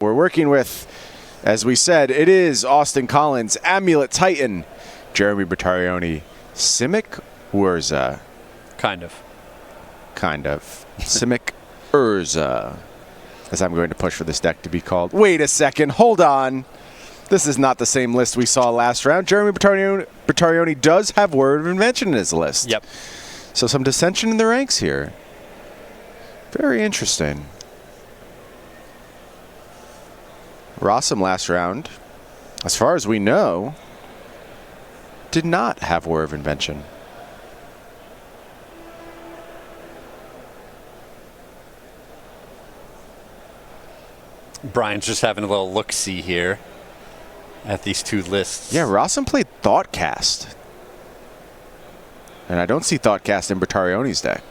We're working with, as we said, it is Austin Collins, Amulet Titan, Jeremy Bertarioni, Simic Urza. Kind of. Simic Urza. As I'm going to push for this deck to be called. Wait a second, hold on. This is not the same list we saw last round. Jeremy Bertarioni does have Word of Invention in his list. Yep. So some dissension in the ranks here. Very interesting. Rossum last round, as far as we know, did not have Word of Invention. Brian's just having a little look-see here at these two lists. Yeah, Rossum played Thoughtcast. And I don't see Thoughtcast in Bertarioni's deck.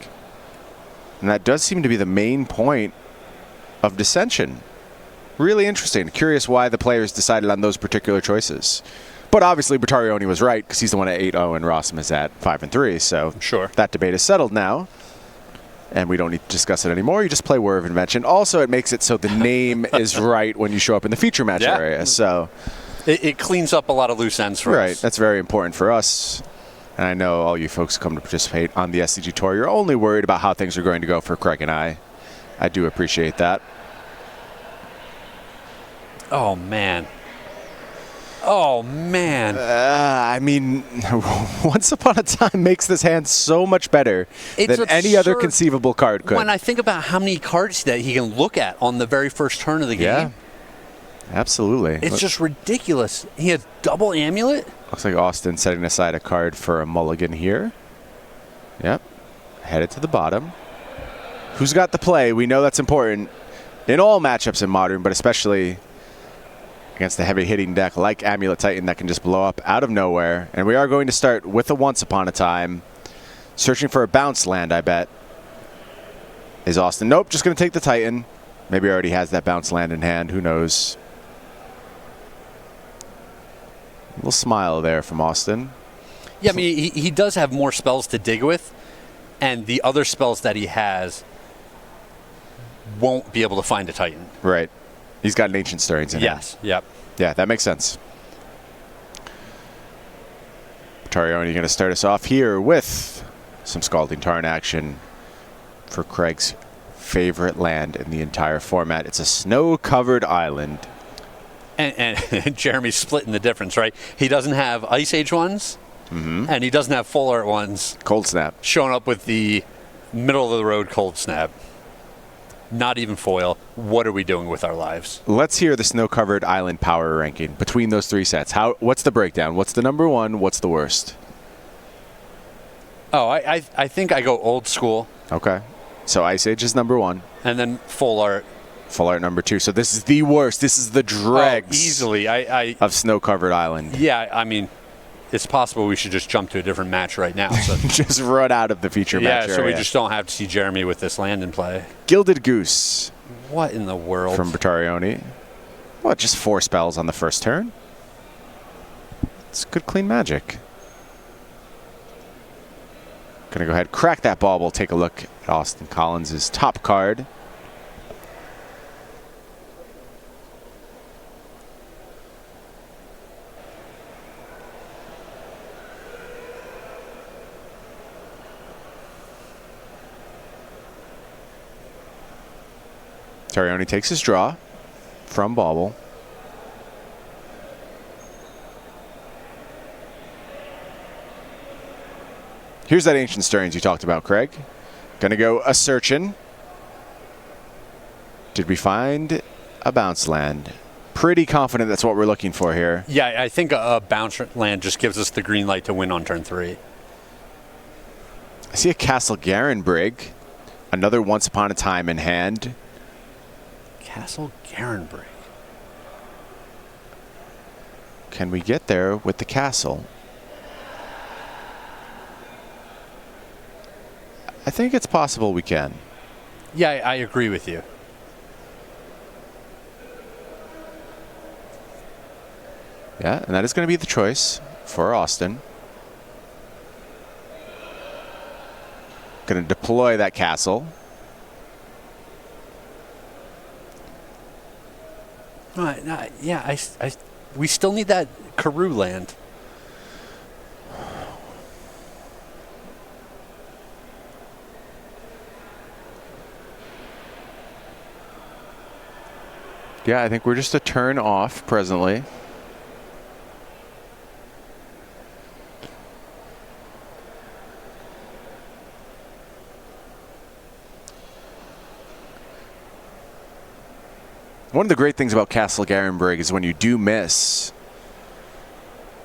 And that does seem to be the main point of dissension. Really interesting. Curious why the players decided on those particular choices. But obviously Bertarioni was right because he's the one at 8-0 and Rossum is at 5-3. So sure, that debate is settled now. And we don't need to discuss it anymore. You just play Word of Invention. Also, it makes it so the name is right when you show up in the feature match area. So it cleans up a lot of loose ends for us. Right. That's very important for us. And I know all you folks come to participate on the SCG Tour. You're only worried about how things are going to go for Craig and I. I do appreciate that. Oh, man. Oh, man. I mean, Once Upon a Time makes this hand so much better than any other conceivable card could. When I think about how many cards that he can look at on the very first turn of the game. Yeah, absolutely. It's just ridiculous. He has double Amulet. Looks like Austin setting aside a card for a mulligan here. Yep. Headed to the bottom. Who's got the play? We know that's important in all matchups in Modern, but especially against a heavy-hitting deck like Amulet Titan that can just blow up out of nowhere. And we are going to start with a Once Upon a Time. Searching for a bounce land, I bet. Is Austin? Nope, just going to take the Titan. Maybe he already has that bounce land in hand. Who knows? A little smile there from Austin. Yeah, I mean, he does have more spells to dig with, and the other spells that he has won't be able to find a Titan. Right. He's got an Ancient Stirrings in him. Yes, yep. Yeah, that makes sense. Bertarioni going to start us off here with some Scalding Tarn action for Craig's favorite land in the entire format. It's a snow-covered island. And Jeremy's splitting the difference, right? He doesn't have Ice Age ones, and he doesn't have Full Art ones. Cold Snap. Showing up with the middle-of-the-road Cold Snap. Not even foil. What are we doing with our lives? Let's hear the snow-covered island power ranking between those three sets. What's the breakdown? What's the number one? What's the worst? Oh, I think I go old school. Okay. So Ice Age is number one. And then Full Art. Full Art number two. So this is the worst. This is the dregs easily. of snow-covered island. Yeah, I mean, it's possible we should just jump to a different match right now. So. Just run out of the feature match area. Yeah, so we just don't have to see Jeremy with this land in play. Gilded Goose. What in the world? From Bertarioni. What, just 4 spells on the first turn? It's good, clean magic. Gonna go ahead, crack that ball. We'll take a look at Austin Collins' top card. Bertarioni takes his draw from Bauble. Here's that Ancient Stirrings you talked about, Craig. Gonna go a Searchin'. Did we find a bounce land? Pretty confident that's what we're looking for here. Yeah, I think a bounce land just gives us the green light to win on turn 3. I see a Castle Garenbrig. Another Once Upon a Time in hand. Castle Garenbrig. Can we get there with the castle? I think it's possible we can. Yeah, I agree with you. Yeah, and that is going to be the choice for Austin. Going to deploy that castle. Yeah, we still need that Karoo land. Yeah, I think we're just a turn off presently. One of the great things about Castle Garenbrig is when you do miss,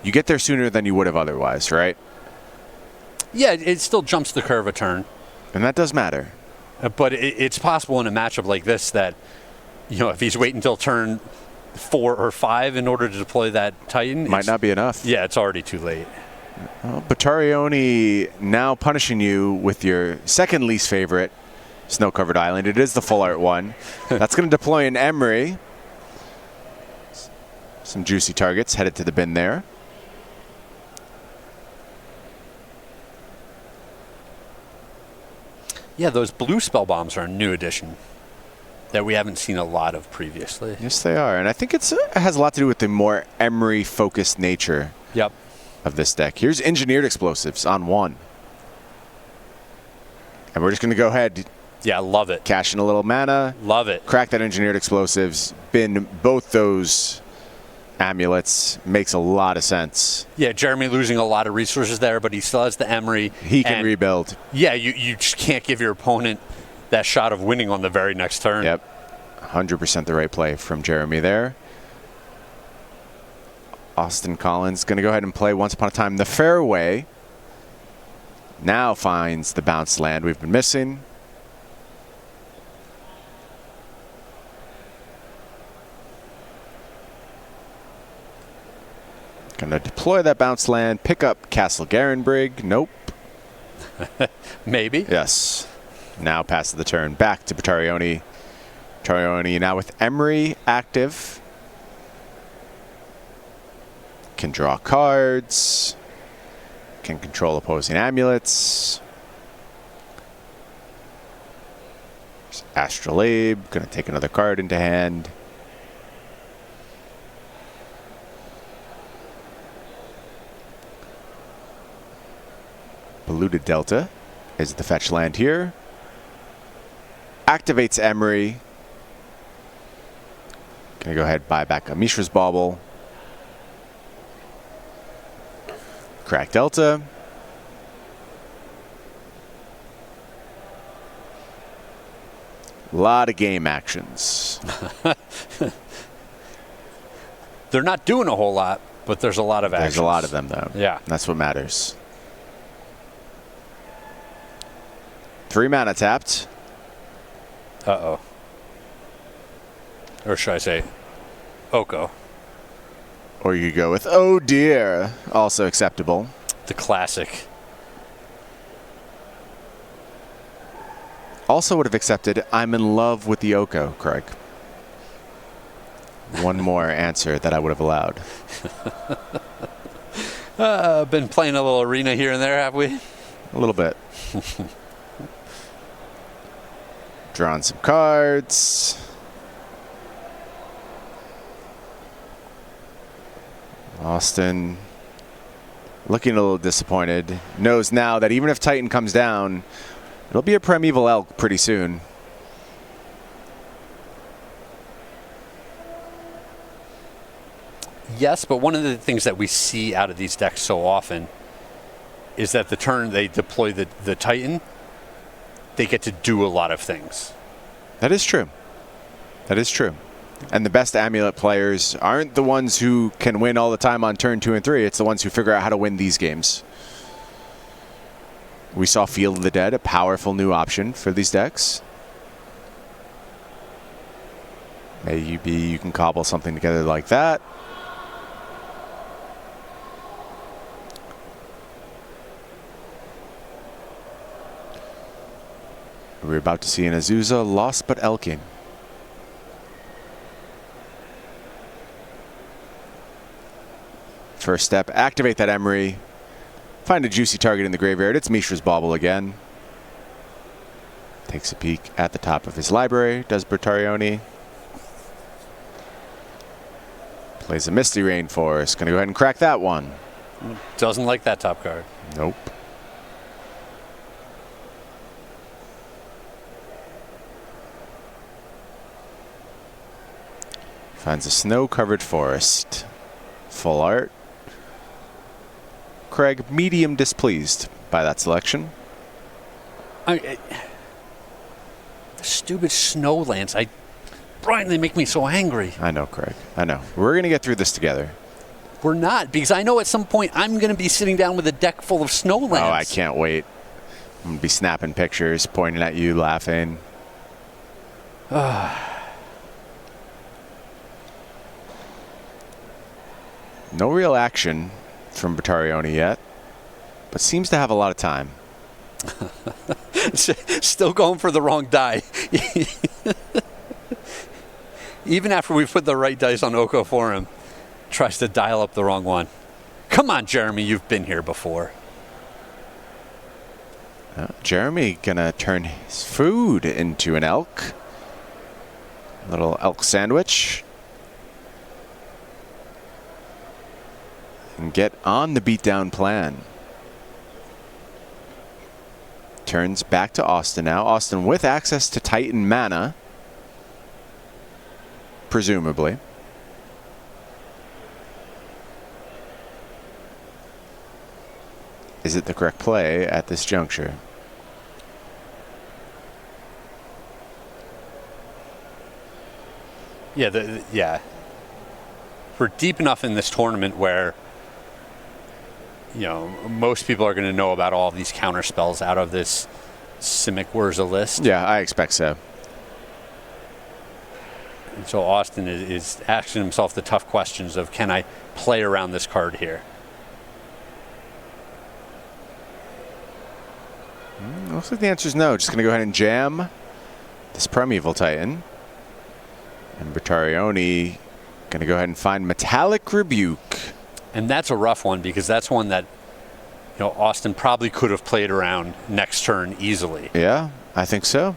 you get there sooner than you would have otherwise, right? Yeah, it still jumps the curve a turn. And that does matter. But it's possible in a matchup like this that, if he's waiting until turn 4 or 5 in order to deploy that Titan. Might not be enough. Yeah, it's already too late. Well, Bertarioni now punishing you with your second least favorite snow-covered island. It is the full art one. That's going to deploy an Emery. Some juicy targets headed to the bin there. Yeah, those blue spell bombs are a new addition that we haven't seen a lot of previously. Yes, they are. And I think it has a lot to do with the more Emery-focused nature of this deck. Here's Engineered Explosives on 1. And we're just going to go ahead. Yeah, love it. Cash in a little mana. Love it. Crack that Engineered Explosives. Bin both those amulets. Makes a lot of sense. Yeah, Jeremy losing a lot of resources there, but he still has the Emery. He can rebuild. Yeah, you just can't give your opponent that shot of winning on the very next turn. Yep. 100% the right play from Jeremy there. Austin Collins going to go ahead and play Once Upon a Time the Fairway. Now finds the bounce land we've been missing. Going to deploy that bounce land, pick up Castle Garenbrig. Nope. Maybe. Yes. Now passes the turn back to Bertarioni. Bertarioni now with Emery active. Can draw cards. Can control opposing amulets. Astrolabe, going to take another card into hand. Polluted Delta is the fetch land here. Activates Emery. Gonna go ahead, buy back a Mishra's Bauble. Crack Delta. A lot of game actions. They're not doing a whole lot, but there's a lot of actions. There's a lot of them, though. Yeah. That's what matters. 3 mana tapped. Uh-oh. Or should I say, Oko. Or you could go with, oh dear, also acceptable. The classic. Also would have accepted, I'm in love with the Oko, Craig. One more answer that I would have allowed. Been playing a little arena here and there, have we? A little bit. Drawn some cards. Austin looking a little disappointed. Knows now that even if Titan comes down, it'll be a Primeval Elk pretty soon. Yes, but one of the things that we see out of these decks so often is that the turn they deploy the Titan, they get to do a lot of things. That is true. That is true. And the best amulet players aren't the ones who can win all the time on turn 2 and 3. It's the ones who figure out how to win these games. We saw Field of the Dead, a powerful new option for these decks. Maybe you can cobble something together like that. We're about to see an Azusa Lost but Elkin. First step, activate that Emery. Find a juicy target in the graveyard. It's Mishra's Bauble again. Takes a peek at the top of his library, does Bertarioni. Plays a Misty Rainforest. Going to go ahead and crack that one. Doesn't like that top card. Nope. Finds a snow-covered forest. Full art. Craig, medium displeased by that selection. The stupid Snowlands. Brian, they make me so angry. I know, Craig. I know. We're going to get through this together. We're not, because I know at some point I'm going to be sitting down with a deck full of Snowlands. Oh, I can't wait. I'm going to be snapping pictures, pointing at you, laughing. No real action from Bertarioni yet, but seems to have a lot of time. Still going for the wrong die. Even after we put the right dice on Oko for him, tries to dial up the wrong one. Come on, Jeremy, you've been here before. Jeremy gonna turn his food into an elk. Little elk sandwich. And get on the beatdown plan. Turns back to Austin now. Austin with access to Titan mana. Presumably. Is it the correct play at this juncture? Yeah, we're deep enough in this tournament where, most people are going to know about all these counter spells out of this Simic Wurza list. Yeah, I expect so. And so Austin is asking himself the tough questions of, can I play around this card here? Looks like the answer is no. Just going to go ahead and jam this Primeval Titan. And Bertarioni going to go ahead and find Metallic Rebuke. And that's a rough one, because that's one that, Austin probably could have played around next turn easily. Yeah, I think so.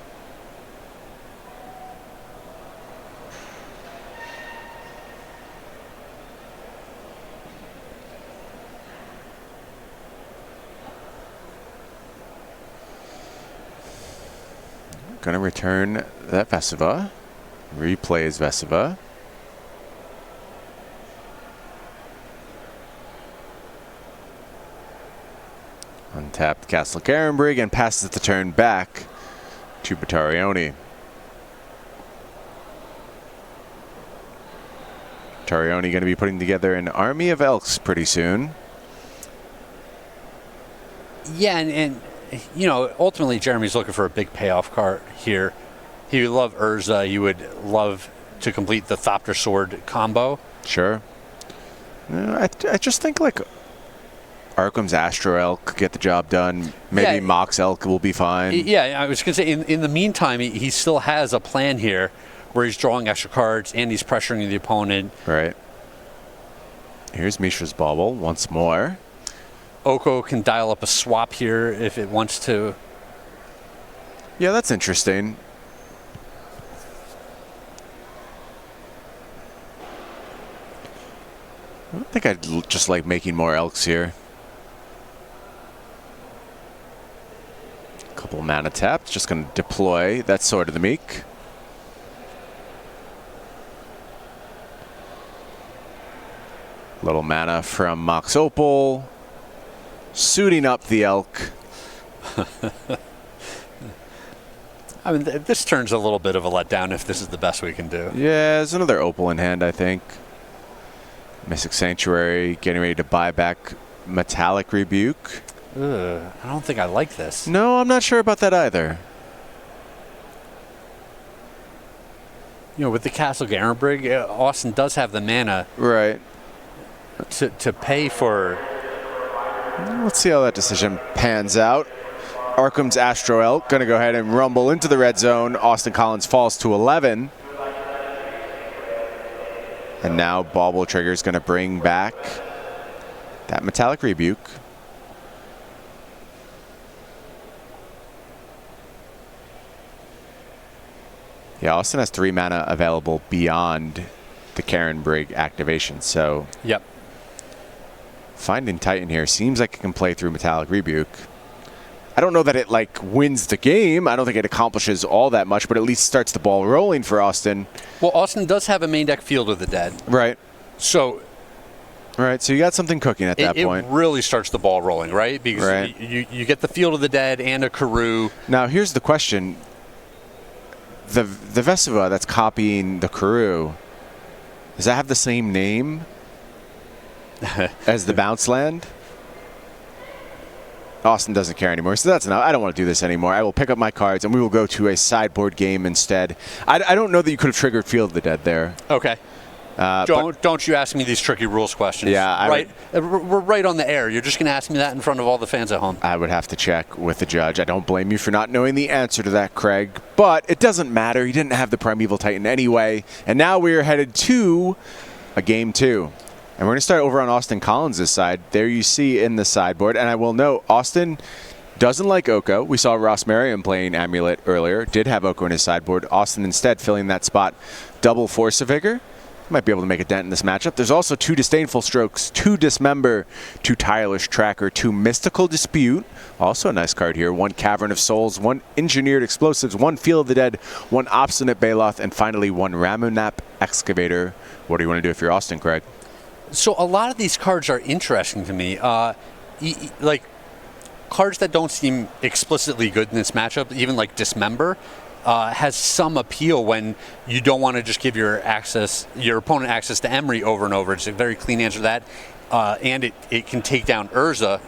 Going to return that Vesiva. Replays Vesiva. Untapped Castle Garenbrig and passes the turn back to Bertarioni. Bertarioni going to be putting together an army of elks pretty soon. Yeah, and ultimately Jeremy's looking for a big payoff card here. He would love Urza. You would love to complete the Thopter Sword combo. Sure. I just think like Arkham's Astro Elk could get the job done. Maybe Mox Elk will be fine. Yeah, I was going to say, in the meantime, he still has a plan here where he's drawing extra cards and he's pressuring the opponent. Right. Here's Mishra's Bauble once more. Oko can dial up a swap here if it wants to. Yeah, that's interesting. I don't think I'd just like making more elks here. Couple mana tapped. Just going to deploy that Sword of the Meek. Little mana from Mox Opal. Suiting up the elk. I mean, this turn's a little bit of a letdown if this is the best we can do. Yeah, there's another Opal in hand, I think. Mystic Sanctuary getting ready to buy back Metallic Rebuke. I don't think I like this. No, I'm not sure about that either. With the Castle Garenbrig, Austin does have the mana. Right. To pay for. Let's see how that decision pans out. Arkham's Astro Elk going to go ahead and rumble into the red zone. Austin Collins falls to 11. And now Bauble Trigger is going to bring back that Metallic Rebuke. Yeah, Austin has 3 mana available beyond the Karen Brig activation. So Yep. finding Titan here seems like it can play through Metallic Rebuke. I don't know that it like wins the game. I don't think it accomplishes all that much, but at least starts the ball rolling for Austin. Well, Austin does have a main deck Field of the Dead. Right. So Right. So you got something cooking at that point. It really starts the ball rolling, right? Because Right. you get the Field of the Dead and a Karoo. Now here's the question. The Vestiva that's copying the Karoo, does that have the same name as the bounce land? Austin doesn't care anymore, so that's enough. I don't want to do this anymore. I will pick up my cards, and we will go to a sideboard game instead. I don't know that you could have triggered Field of the Dead there. Okay. Don't you ask me these tricky rules questions. Yeah. We're right on the air. You're just going to ask me that in front of all the fans at home. I would have to check with the judge. I don't blame you for not knowing the answer to that, Craig. But it doesn't matter. He didn't have the Primeval Titan anyway. And now we are headed to a game 2. And we're going to start over on Austin Collins' side. There you see in the sideboard. And I will note, Austin doesn't like Oko. We saw Ross Merriam playing Amulet earlier. Did have Oko in his sideboard. Austin instead filling that spot. Double Force of Vigor. Might be able to make a dent in this matchup. There's also 2 Disdainful Strokes, 2 Dismember, 2 Tireless Tracker, 2 Mystical Dispute. Also a nice card here. 1 Cavern of Souls, 1 Engineered Explosives, 1 Field of the Dead, 1 Obstinate Baloth, and finally 1 Ramunap Excavator. What do you want to do if you're Austin, Craig? So a lot of these cards are interesting to me. Like cards that don't seem explicitly good in this matchup, even like Dismember, has some appeal when you don't want to just give your opponent access to Emery over and over. It's a very clean answer to that. And it can take down Urza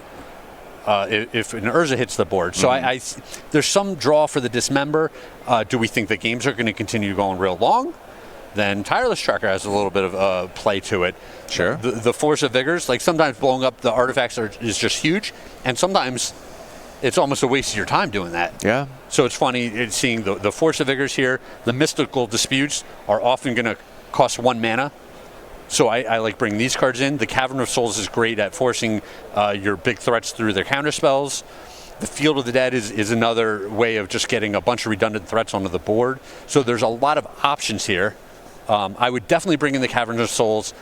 if an Urza hits the board. So there's some draw for the Dismember. Do we think the games are going to continue going real long? Then Tireless Tracker has a little bit of play to it. Sure. The Force of Vigors, like sometimes blowing up the artifacts is just huge, and sometimes it's almost a waste of your time doing that. Yeah. So it's funny seeing the Force of Vigors here. The Mystical Disputes are often going to cost 1 mana. So I like bringing these cards in. The Cavern of Souls is great at forcing your big threats through their counter spells. The Field of the Dead is another way of just getting a bunch of redundant threats onto the board. So there's a lot of options here. I would definitely bring in the Cavern of Souls.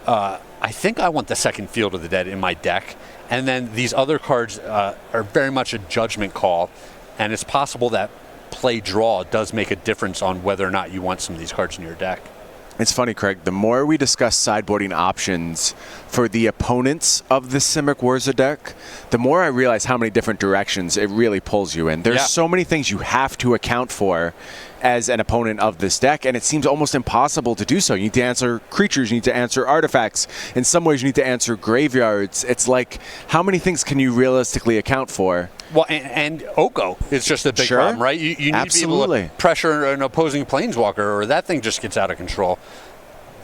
I think I want the second Field of the Dead in my deck. And then these other cards are very much a judgment call. And it's possible that play draw does make a difference on whether or not you want some of these cards in your deck. It's funny, Craig, the more we discuss sideboarding options for the opponents of the Simic Wurza deck, the more I realize how many different directions it really pulls you in. There's so many things you have to account for as an opponent of this deck, and it seems almost impossible to do so. You need to answer creatures, you need to answer artifacts. In some ways, you need to answer graveyards. It's like, how many things can you realistically account for? Well, and Oko is just a big problem, right? You need to be able to pressure an opposing planeswalker, or that thing just gets out of control.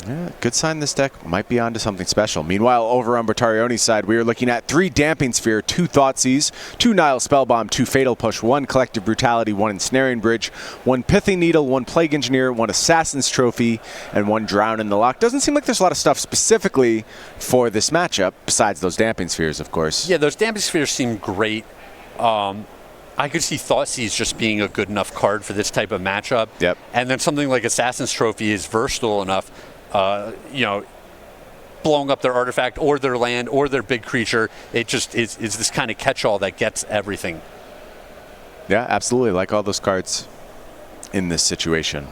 Yeah, good sign this deck might be onto something special. Meanwhile, over on Bertarioni's side, we are looking at 3 Damping Sphere, 2 Thoughtseize, 2 Nile Spellbomb, 2 Fatal Push, 1 Collective Brutality, 1 Ensnaring Bridge, 1 Pithing Needle, 1 Plague Engineer, 1 Assassin's Trophy, and 1 Drown in the Loch. Doesn't seem like there's a lot of stuff specifically for this matchup, besides those Damping Spheres, of course. Yeah, those Damping Spheres seem great. I could see Thoughtseize just being a good enough card for this type of matchup. Yep. And then something like Assassin's Trophy is versatile enough, blowing up their artifact or their land or their big creature. It just is this kind of catch-all that gets everything. Yeah, absolutely. Like all those cards in this situation.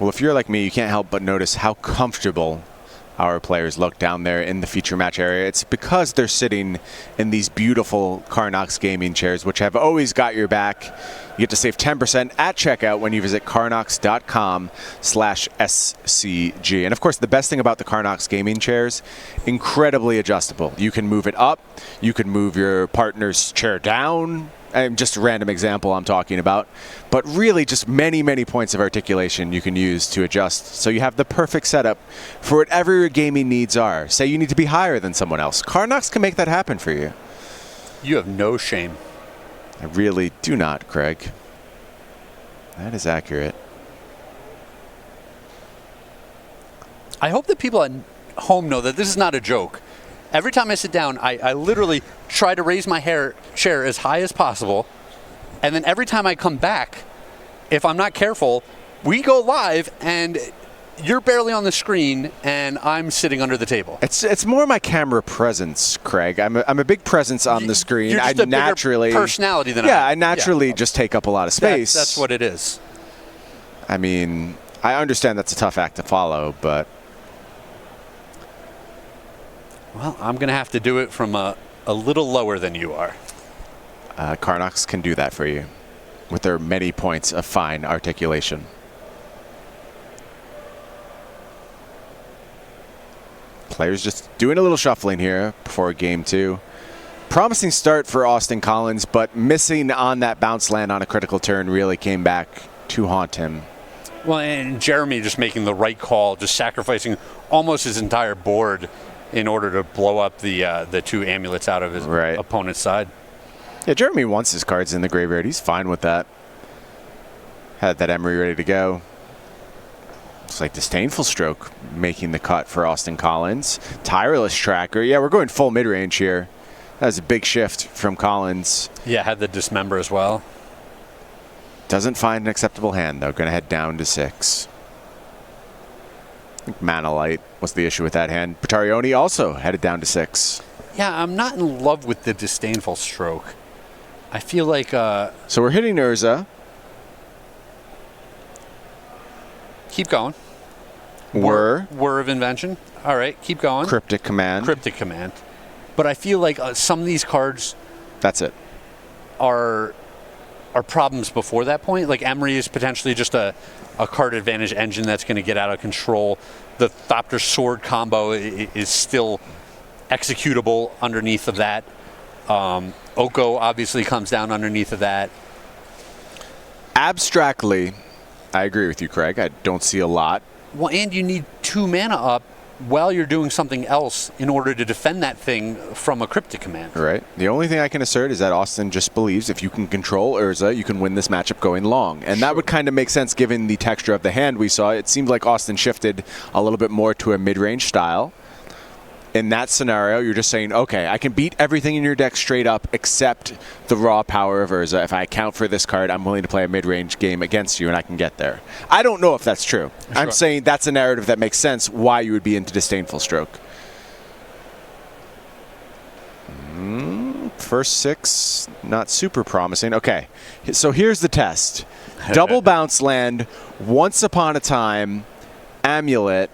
Well, if you're like me, you can't help but notice how comfortable our players look down there in the feature match area. It's because they're sitting in these beautiful Karnox gaming chairs, which have always got your back. You get to save 10% at checkout when you visit karnox.com/SCG. And of course, the best thing about the Karnox gaming chairs, incredibly adjustable. You can move it up, you can move your partner's chair down. Just a random example I'm talking about, but really just many, many points of articulation you can use to adjust. So you have the perfect setup for whatever your gaming needs are. Say you need to be higher than someone else. Karnox can make that happen for you. You have no shame. I really do not, Craig. That is accurate. I hope that people at home know that this is not a joke. Every time I sit down, I literally try to raise my chair as high as possible. And then every time I come back, if I'm not careful, we go live and you're barely on the screen and I'm sitting under the table. It's more my camera presence, Craig. I'm a big presence on the screen. You're just I a naturally bigger personality than I naturally just take up a lot of space. That's what it is. I mean, I understand that's a tough act to follow, but well, I'm going to have to do it from a little lower than you are. Karnox can do that for you with their many points of fine articulation. Players just doing a little shuffling here before game 2. Promising start for Austin Collins, but missing on that bounce land on a critical turn really came back to haunt him. Well, and Jeremy just making the right call, just sacrificing almost his entire board in order to blow up the 2 amulets out of his opponent's side. Yeah, Jeremy wants his cards in the graveyard. He's fine with that. Had that Emery ready to go. It's like Disdainful Stroke making the cut for Austin Collins. Tireless Tracker. Yeah, we're going full mid-range here. That was a big shift from Collins. Yeah, had the Dismember as well. Doesn't find an acceptable hand, though. Going to head down to 6. I think Mana Light was the issue with that hand. Bertarioni also headed down to 6. Yeah, I'm not in love with the Disdainful Stroke. I feel like... So we're hitting Urza. Keep going. Whir of Invention. All right, keep going. Cryptic Command. Cryptic Command. But I feel like some of these cards... That's it. Are problems before that point. Like Emery is potentially just a card advantage engine that's going to get out of control. The Thopter Sword combo is still executable underneath of that. Oko obviously comes down underneath of that. Abstractly, I agree with you, Craig. I don't see a lot. Well, and you need 2 mana up while you're doing something else in order to defend that thing from a Cryptic Command. Right. The only thing I can assert is that Austin just believes if you can control Urza, you can win this matchup going long. And that would kind of make sense given the texture of the hand we saw. It seemed like Austin shifted a little bit more to a mid-range style. In that scenario, you're just saying, okay, I can beat everything in your deck straight up except the raw power of Urza. If I account for this card, I'm willing to play a mid-range game against you, and I can get there. I don't know if that's true. Sure. I'm saying that's a narrative that makes sense why you would be into Disdainful Stroke. First 6, not super promising. Okay, so here's the test. Double bounce land, Once Upon a Time, Amulet,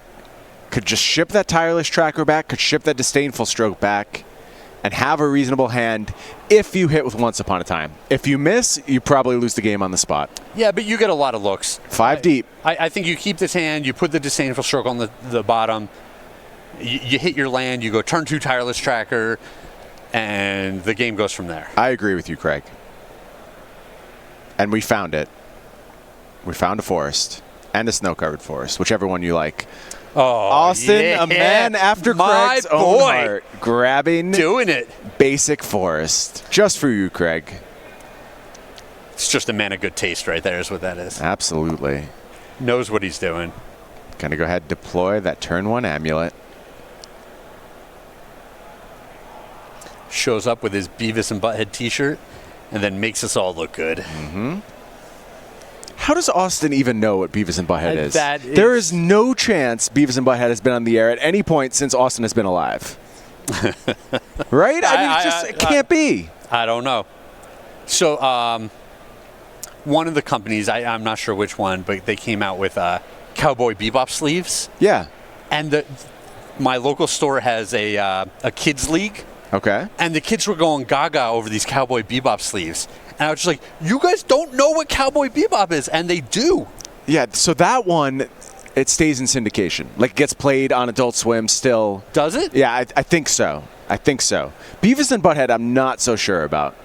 could just ship that Tireless Tracker back, could ship that Disdainful Stroke back, and have a reasonable hand if you hit with Once Upon a Time. If you miss, you probably lose the game on the spot. Yeah, but you get a lot of looks. 5 deep. I think you keep this hand, you put the Disdainful Stroke on the bottom, you hit your land, you go turn 2 Tireless Tracker, and the game goes from there. I agree with you, Craig. And we found it. We found a forest. And a snow-covered forest, whichever one you like. Oh, Austin, yeah. a man after Craig's own heart, grabbing doing it. Basic Forest. Just for you, Craig. It's just a man of good taste right there is what that is. Absolutely. Knows what he's doing. Going to go ahead and deploy that turn 1 amulet. Shows up with his Beavis and Butthead t-shirt and then makes us all look good. Mm-hmm. How does Austin even know what Beavis and Butthead is? There is no chance Beavis and Butthead has been on the air at any point since Austin has been alive. Right? I mean, it can't be. I don't know. So, one of the companies, I'm not sure which one, but they came out with Cowboy Bebop sleeves. Yeah. And my local store has a kids league. Okay. And the kids were going gaga over these Cowboy Bebop sleeves. And I was just like, you guys don't know what Cowboy Bebop is. And they do. Yeah, so that one, it stays in syndication. Like, it gets played on Adult Swim still. Does it? Yeah, I think so. I think so. Beavis and Butthead, I'm not so sure about.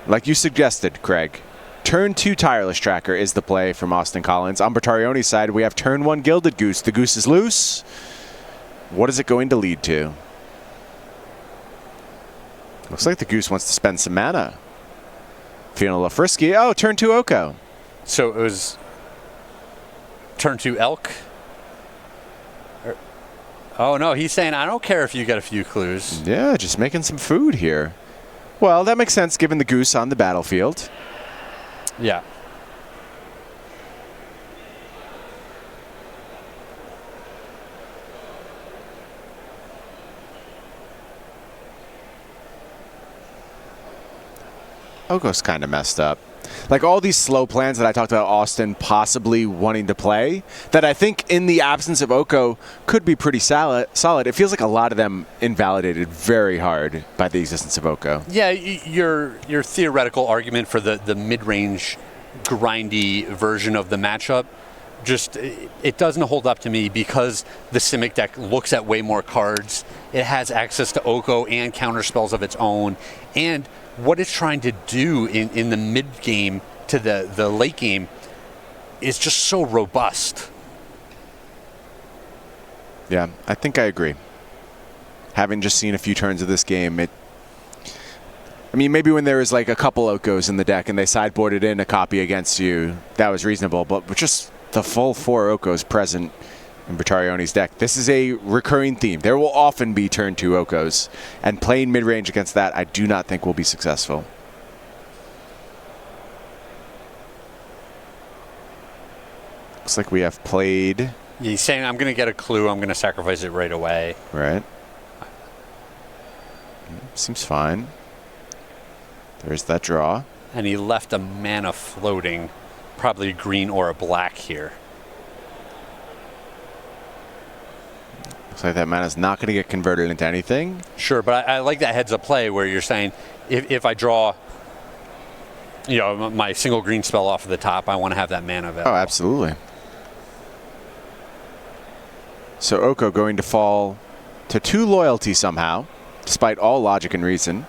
Like you suggested, Craig, turn 2 Tireless Tracker is the play from Austin Collins. On Bertarioni's side, we have turn 1 Gilded Goose. The goose is loose. What is it going to lead to? Looks like the goose wants to spend some mana. Feeling a little frisky. Oh, turn 2 Oko. So it was turn 2 Elk? Oh, no, he's saying, I don't care if you get a few clues. Yeah, just making some food here. Well, that makes sense given the goose on the battlefield. Yeah. Oko's kind of messed up. Like all these slow plans that I talked about Austin possibly wanting to play, that I think in the absence of Oko could be pretty solid. It feels like a lot of them invalidated very hard by the existence of Oko. Yeah, your theoretical argument for the mid-range grindy version of the matchup, just it doesn't hold up to me because the Simic deck looks at way more cards. It has access to Oko and counter spells of its own, and what it's trying to do in the mid game to the late game is just so robust. Yeah, I think I agree. Having just seen a few turns of this game, I mean, maybe when there was like a couple Okos in the deck and they sideboarded in a copy against you, that was reasonable. But with just the full 4 Okos present in Bertarioni's deck, this is a recurring theme. There will often be turn 2 Okos, and playing mid-range against that I do not think will be successful. Looks like we have played. Yeah, he's saying, I'm going to get a clue, I'm going to sacrifice it right away. Right. Seems fine. There's that draw. And he left a mana floating, probably green or a black here. Looks like that mana's not going to get converted into anything. Sure, but I like that heads-up play where you're saying, if I draw, my single green spell off of the top, I want to have that mana available. Oh, absolutely. So Oko going to fall to 2 loyalty somehow, despite all logic and reason.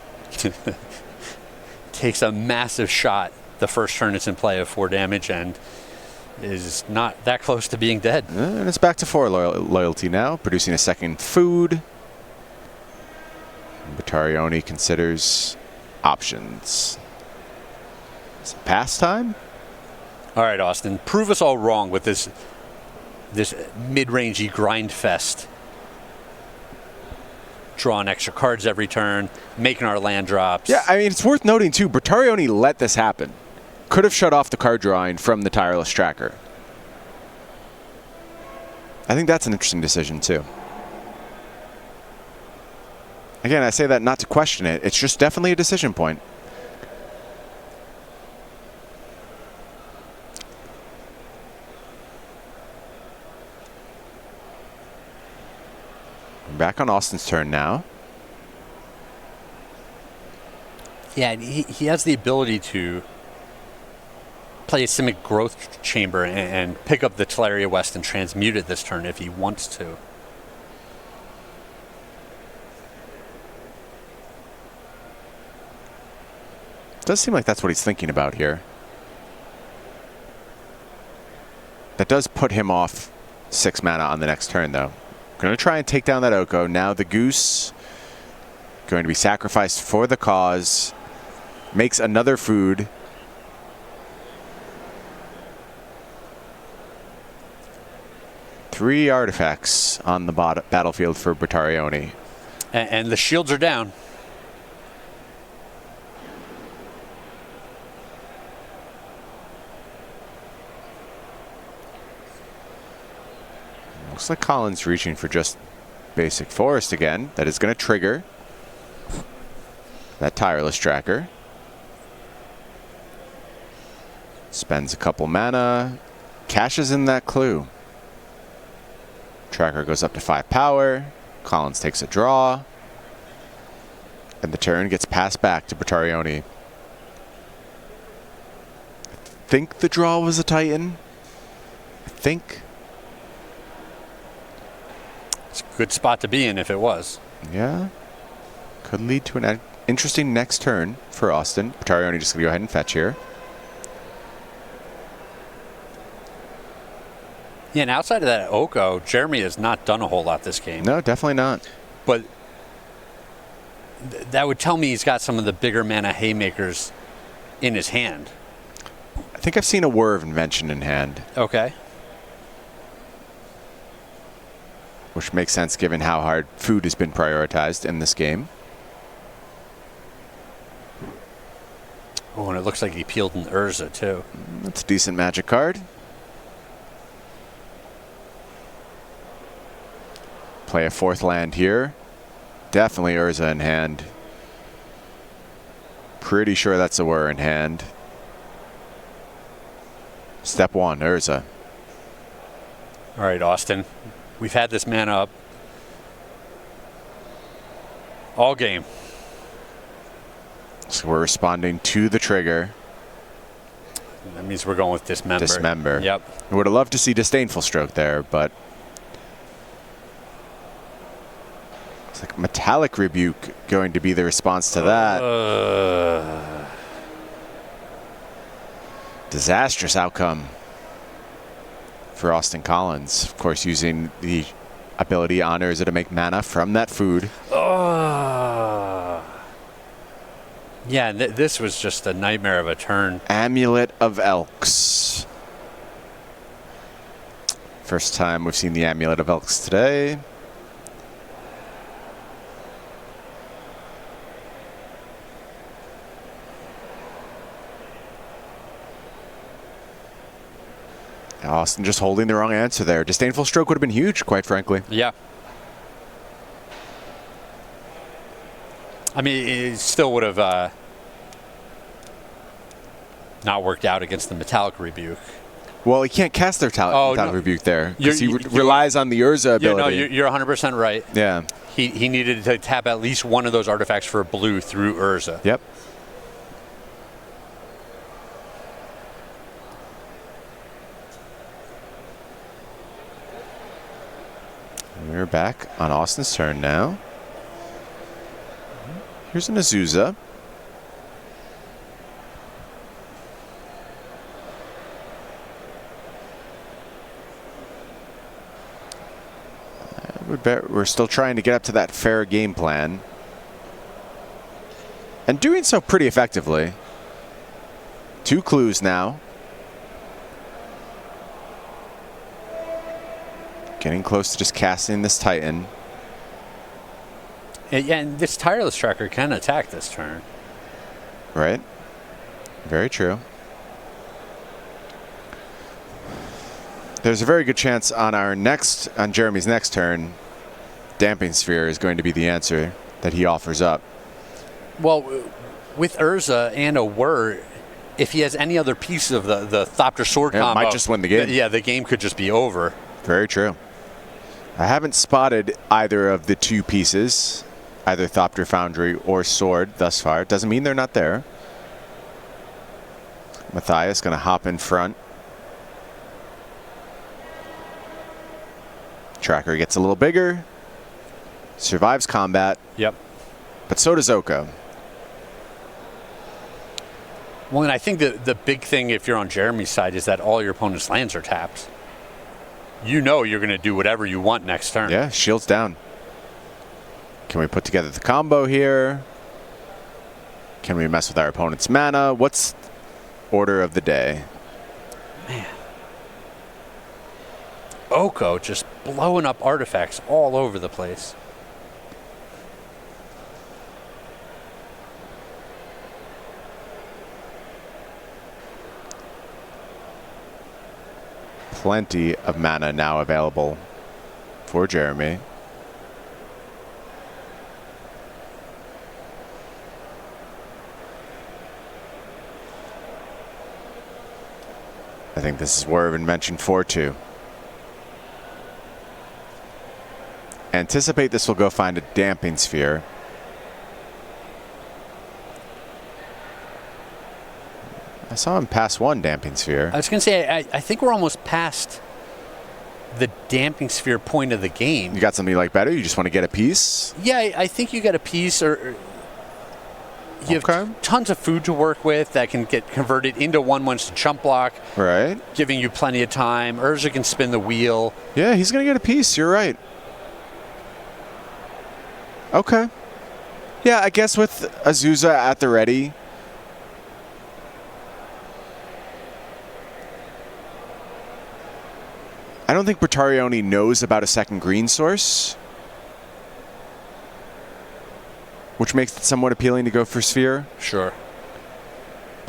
Takes a massive shot the first turn it's in play of 4 damage and is not that close to being dead. And it's back to 4 loyalty now, producing a second food. Bertarioni considers options. Is it pastime? All right, Austin, prove us all wrong with this mid-rangey grind fest. Drawing extra cards every turn, making our land drops. Yeah, I mean, it's worth noting, too, Bertarioni let this happen. Could have shut off the card drawing from the Tireless Tracker. I think that's an interesting decision, too. Again, I say that not to question it. It's just definitely a decision point. Back on Austin's turn now. Yeah, he has the ability to play a Simic Growth Chamber and pick up the Teleria West and transmute it this turn if he wants to. Does seem like that's what he's thinking about here. That does put him off 6 mana on the next turn, though. Going to try and take down that Oko. Now the Goose going to be sacrificed for the cause. Makes another food. Three artifacts on the battlefield for Bertarioni. And the shields are down. Looks like Colin's reaching for just basic forest again. That is going to trigger that Tireless Tracker. Spends a couple mana. Cashes in that clue. Tracker goes up to 5 power. Collins takes a draw. And the turn gets passed back to Bertarioni. I think the draw was a Titan. I think. It's a good spot to be in if it was. Yeah. Could lead to an interesting next turn for Austin. Bertarioni just going to go ahead and fetch here. Yeah, and outside of that Oko, Jeremy has not done a whole lot this game. No, definitely not. But that would tell me he's got some of the bigger mana haymakers in his hand. I think I've seen a Whir of Invention in hand. Okay. Which makes sense given how hard food has been prioritized in this game. Oh, and it looks like he peeled an Urza, too. That's a decent Magic card. Play a 4th land here. Definitely Urza in hand. Pretty sure that's a Whir in hand. Step 1, Urza. All right, Austin. We've had this mana up all game. So we're responding to the trigger. That means we're going with Dismember. Dismember. Yep. I would have loved to see Disdainful Stroke there, but it's like Metallic Rebuke going to be the response to that. Disastrous outcome for Austin Collins. Of course, using the ability on Urza to make mana from that food. Yeah, this was just a nightmare of a turn. Amulet of Elks. First time we've seen the Amulet of Elks today. Austin just holding the wrong answer there. Disdainful Stroke would have been huge, quite frankly. Yeah. I mean, it still would have not worked out against the Metallic Rebuke. Well, he can't cast their Metallic Rebuke there because he relies on the Urza ability. Yeah, no, you're 100% right. Yeah. He needed to tap at least one of those artifacts for a blue through Urza. Yep. We're back on Austin's turn now. Here's an Azusa. I would bet we're still trying to get up to that fair game plan. And doing so pretty effectively. 2 clues now. Getting close to just casting this Titan. Yeah, and this Tireless Tracker can attack this turn. Right. Very true. There's a very good chance on Jeremy's next turn, Damping Sphere is going to be the answer that he offers up. Well, with Urza and a Whir, if he has any other piece of the Thopter Sword combo, might just win the game. Yeah, the game could just be over. Very true. I haven't spotted either of the 2 pieces, either Thopter Foundry or Sword thus far. Doesn't mean they're not there. Matthias going to hop in front. Tracker gets a little bigger. Survives combat. Yep. But so does Oko. Well, and I think the big thing if you're on Jeremy's side is that all your opponent's lands are tapped. You know you're going to do whatever you want next turn. Yeah, shields down. Can we put together the combo here? Can we mess with our opponent's mana? What's order of the day? Man. Oko just blowing up artifacts all over the place. Plenty of mana now available for Jeremy. I think this is Wervin mentioned 4-2. Anticipate this will go find a Damping Sphere. I saw him pass 1 Damping Sphere. I was going to say, I think we're almost past the Damping Sphere point of the game. You got something you like better? You just want to get a piece? Yeah, I think you got a piece, or you have tons of food to work with that can get converted into 1/1s to chump block. Right. Giving you plenty of time. Urza can spin the wheel. Yeah, he's going to get a piece. You're right. Okay. Yeah, I guess with Azusa at the ready. I don't think Bertarioni knows about a second green source, which makes it somewhat appealing to go for Sphere. Sure.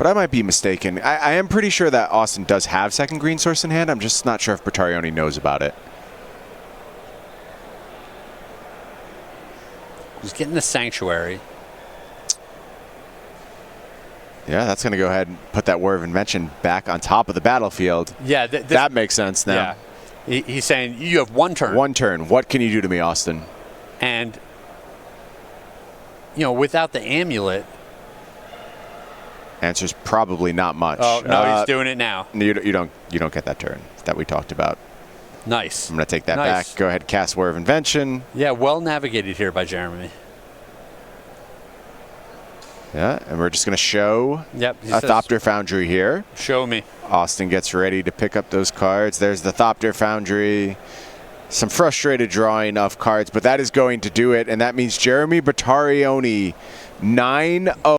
but I might be mistaken. I am pretty sure that Austin does have second green source in hand. I'm just not sure if Bertarioni knows about it. He's getting the Sanctuary. Yeah, that's going to go ahead and put that War of Invention back on top of the battlefield. Yeah, that makes sense now. Yeah. He's saying, you have 1 turn. 1 turn. What can you do to me, Austin? And, you know, without the amulet. Answer's probably not much. Oh, no, he's doing it now. You don't get that turn that we talked about. Nice. I'm going to take that back. Go ahead, cast War of Invention. Yeah, well navigated here by Jeremy. Yeah, and we're just going to show a Thopter Foundry here. Show me. Austin gets ready to pick up those cards. There's the Thopter Foundry. Some frustrated drawing of cards, but that is going to do it, and that means Jeremy Bertarioni 9-0.